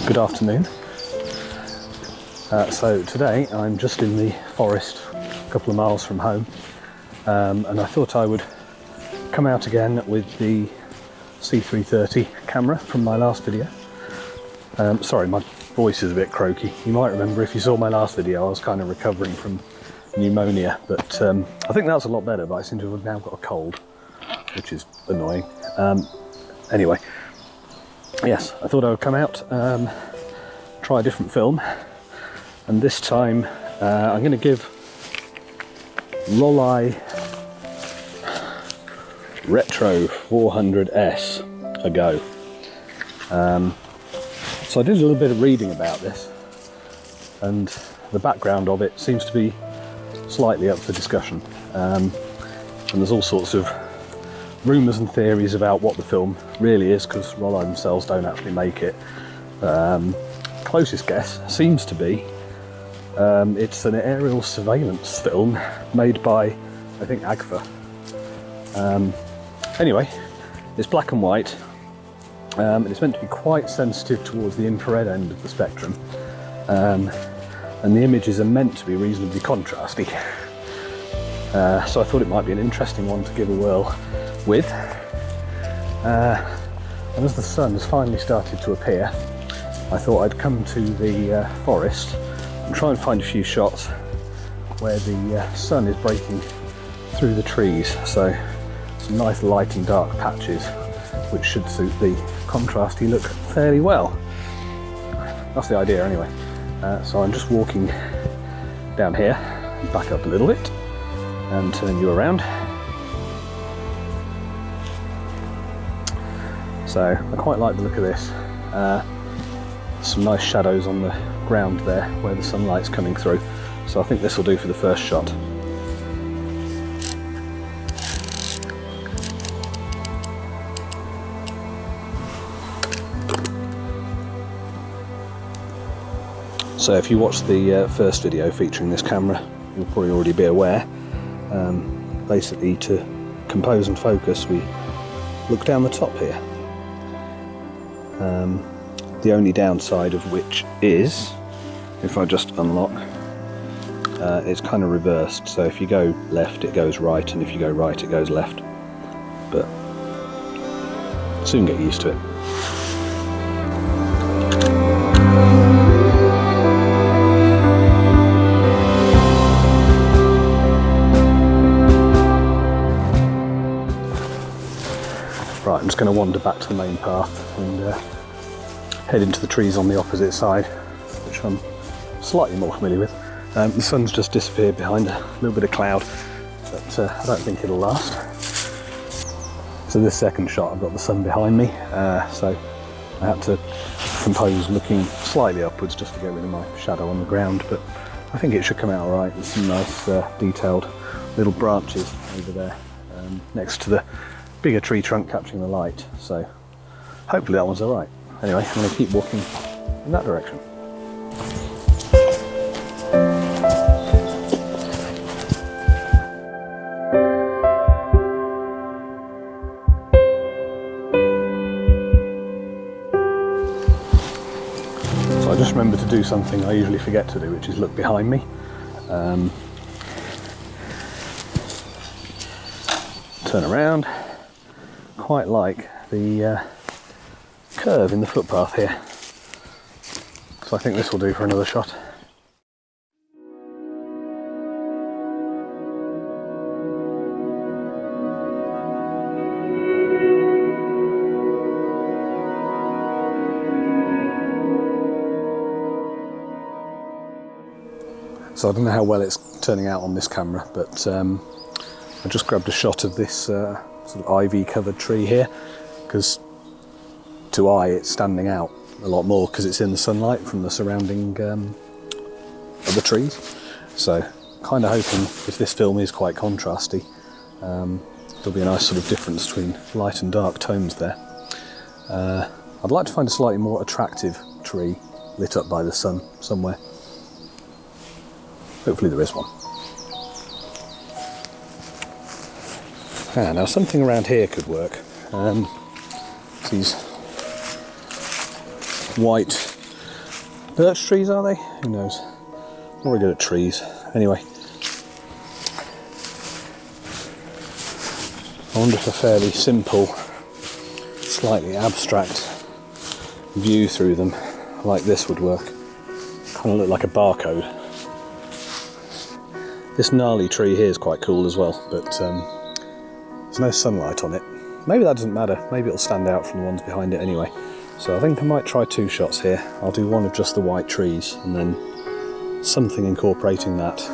Good afternoon. So today I'm just in the forest a couple of miles from home, and I thought I would come out again with the C330 camera from my last video. Sorry, my voice is a bit croaky. You might remember if you saw my last video I was kind of recovering from pneumonia, but I think that's a lot better, but I seem to have now got a cold, which is annoying. Anyway, yes, I thought I would come out, try a different film, and this time I'm going to give Rollei Retro 400S a go. So I did a little bit of reading about this, and the background of it seems to be slightly up for discussion, and there's all sorts of rumours and theories about what the film really is, because Rollei themselves don't actually make it. Closest guess seems to be it's an aerial surveillance film made by, I think, Agfa. Anyway, it's black and white, and it's meant to be quite sensitive towards the infrared end of the spectrum, and the images are meant to be reasonably contrasty. So I thought it might be an interesting one to give a whirl with. And as the sun has finally started to appear, I thought I'd come to the forest and try and find a few shots where the sun is breaking through the trees. So some nice light and dark patches, which should suit the contrasty look fairly well. That's the idea anyway. So I'm just walking down here, back up a little bit and turn you around. So I quite like the look of this. Some nice shadows on the ground there where the sunlight's coming through. So I think this will do for the first shot. So if you watched the first video featuring this camera, you'll probably already be aware. Basically, to compose and focus, we look down the top here. The only downside of which is, if I just unlock, it's kind of reversed. So if you go left, it goes right, and if you go right, it goes left. But soon get used to it. Right, I'm just going to wander back to the main path and head into the trees on the opposite side, which I'm slightly more familiar with. The sun's just disappeared behind a little bit of cloud, but I don't think it'll last. So this second shot, I've got the sun behind me, so I had to compose looking slightly upwards just to get rid of my shadow on the ground, but I think it should come out all right. There's some nice detailed little branches over there next to the bigger tree trunk catching the light, so hopefully that one's all right. Anyway, I'm going to keep walking in that direction. So I just remembered to do something I usually forget to do, which is look behind me. Turn around. Quite like the curve in the footpath here, so I think this will do for another shot. So I don't know how well it's turning out on this camera, but I just grabbed a shot of this sort of ivy covered tree here, because to eye it's standing out a lot more because it's in the sunlight from the surrounding other trees. So kind of hoping if this film is quite contrasty, there'll be a nice sort of difference between light and dark tones there. I'd like to find a slightly more attractive tree lit up by the sun somewhere. Hopefully there is one. Now something around here could work. These white Birch trees, are they? Who knows? Not very good at trees. Anyway. I wonder if a fairly simple, slightly abstract view through them like this would work. Kind of look like a barcode. This gnarly tree here is quite cool as well, but there's no sunlight on it. Maybe that doesn't matter. Maybe it'll stand out from the ones behind it anyway. So I think I might try 2 shots here. I'll do one of just the white trees and then something incorporating that.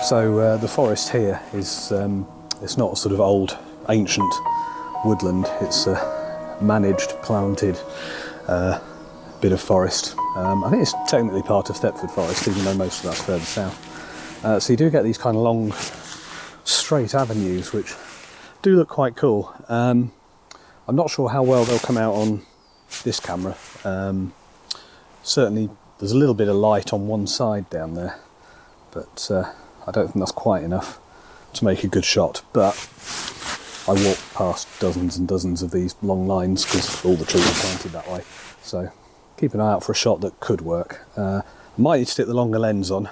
So the forest here is, it's not a sort of old, ancient woodland, it's a managed, planted bit of forest. I think it's technically part of Thetford Forest, even though most of that's further south. So you do get these kind of long, straight avenues, which do look quite cool. I'm not sure how well they'll come out on this camera. Certainly there's a little bit of light on one side down there, but I don't think that's quite enough to make a good shot, but I walked past dozens and dozens of these long lines because all the trees are planted that way. So keep an eye out for a shot that could work. Might need to stick the longer lens on.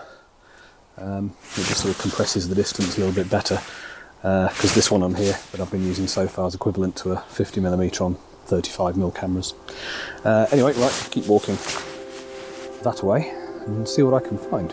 It just sort of compresses the distance a little bit better because this one on here that I've been using so far is equivalent to a 50mm on 35mm cameras. Anyway, right, keep walking that way and see what I can find.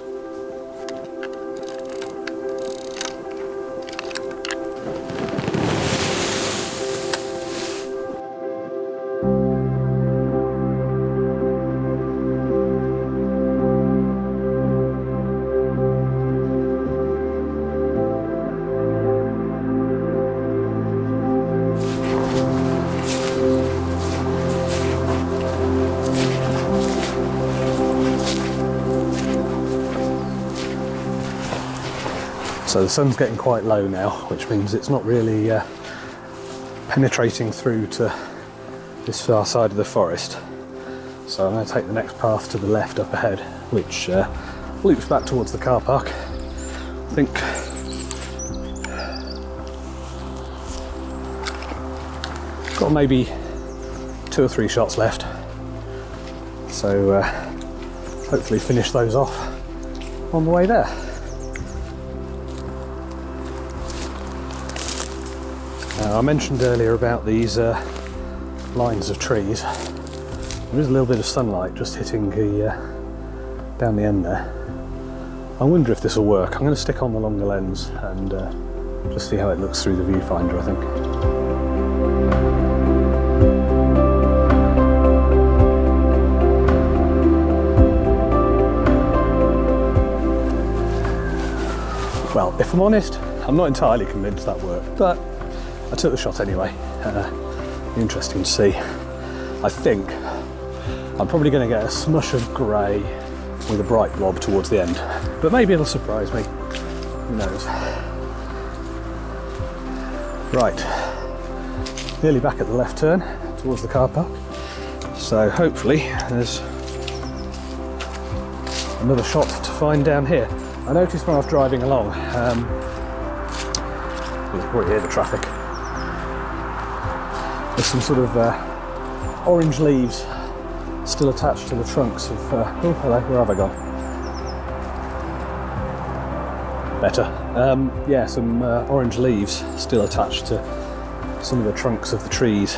So the sun's getting quite low now, which means it's not really penetrating through to this far side of the forest. So I'm going to take the next path to the left up ahead, which loops back towards the car park. I think got maybe 2 or 3 shots left. So hopefully finish those off on the way there. I mentioned earlier about these lines of trees. There is a little bit of sunlight just hitting the down the end there. I wonder if this will work. I'm going to stick on the longer lens and just see how it looks through the viewfinder, I think. Well, if I'm honest, I'm not entirely convinced that worked, but I took the shot anyway. Interesting to see. I think I'm probably going to get a smush of grey with a bright blob towards the end, but maybe it'll surprise me. Who knows? Right, nearly back at the left turn towards the car park. So hopefully there's another shot to find down here. I noticed when I was driving along, you can probably hear the traffic. There's some sort of orange leaves still attached to the trunks of, oh hello, where have I gone? Better. Yeah, some orange leaves still attached to some of the trunks of the trees,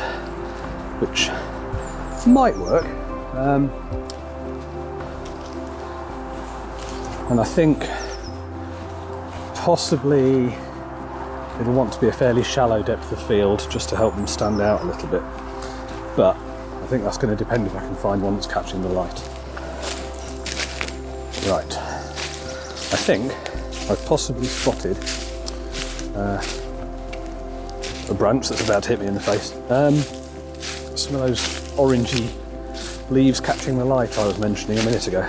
which might work. And I think possibly it'll want to be a fairly shallow depth of field just to help them stand out a little bit. But I think that's going to depend if I can find one that's catching the light. Right. I think I've possibly spotted a branch that's about to hit me in the face. Some of those orangey leaves catching the light I was mentioning a minute ago.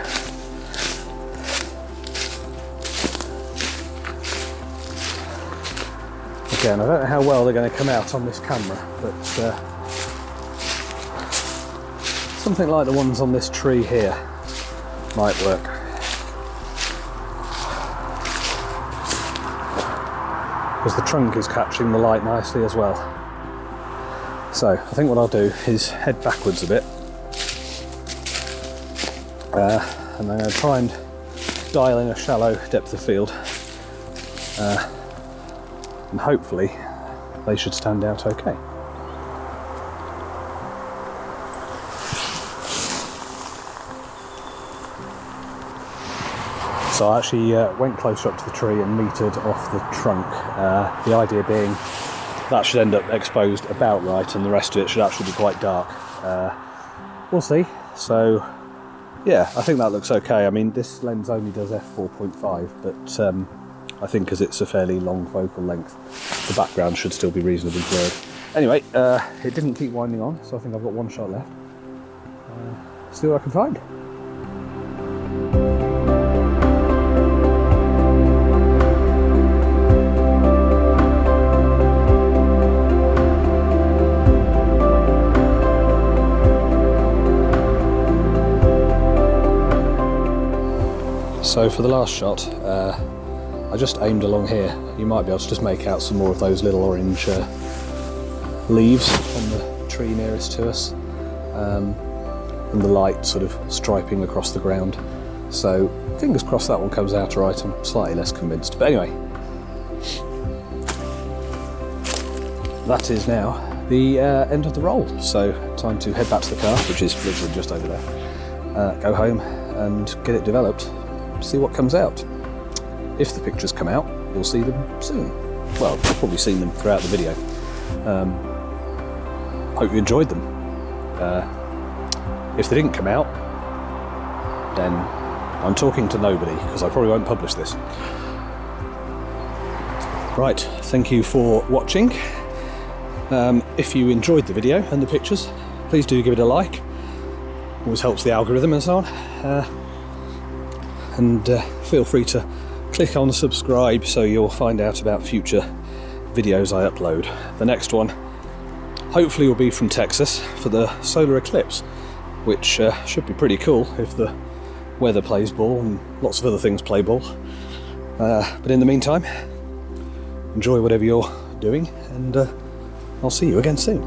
Again, I don't know how well they're going to come out on this camera, but something like the ones on this tree here might work. Because the trunk is catching the light nicely as well. So I think what I'll do is head backwards a bit, and I'm going to try and dial in a shallow depth of field, and hopefully they should stand out okay. So I actually went closer up to the tree and metered off the trunk, the idea being that should end up exposed about right and the rest of it should actually be quite dark. We'll see. So yeah, I think that looks okay. I mean, this lens only does f4.5, but I think as it's a fairly long focal length, the background should still be reasonably blurred. Anyway, it didn't keep winding on, so I think I've got one shot left. See what I can find. So for the last shot, I just aimed along here. You might be able to just make out some more of those little orange leaves on the tree nearest to us, and the light sort of striping across the ground. So fingers crossed that one comes out right. I'm slightly less convinced, but anyway, that is now the end of the roll. So time to head back to the car, which is literally just over there, go home and get it developed. See what comes out. If the pictures come out, you'll see them soon. Well, you've probably seen them throughout the video. Hope you enjoyed them. If they didn't come out, then I'm talking to nobody, because I probably won't publish this. Right, thank you for watching. If you enjoyed the video and the pictures, please do give it a like. Always helps the algorithm and so on. And feel free to click on subscribe so you'll find out about future videos I upload. The next one hopefully will be from Texas for the solar eclipse, which should be pretty cool if the weather plays ball and lots of other things play ball. But in the meantime, enjoy whatever you're doing, and I'll see you again soon.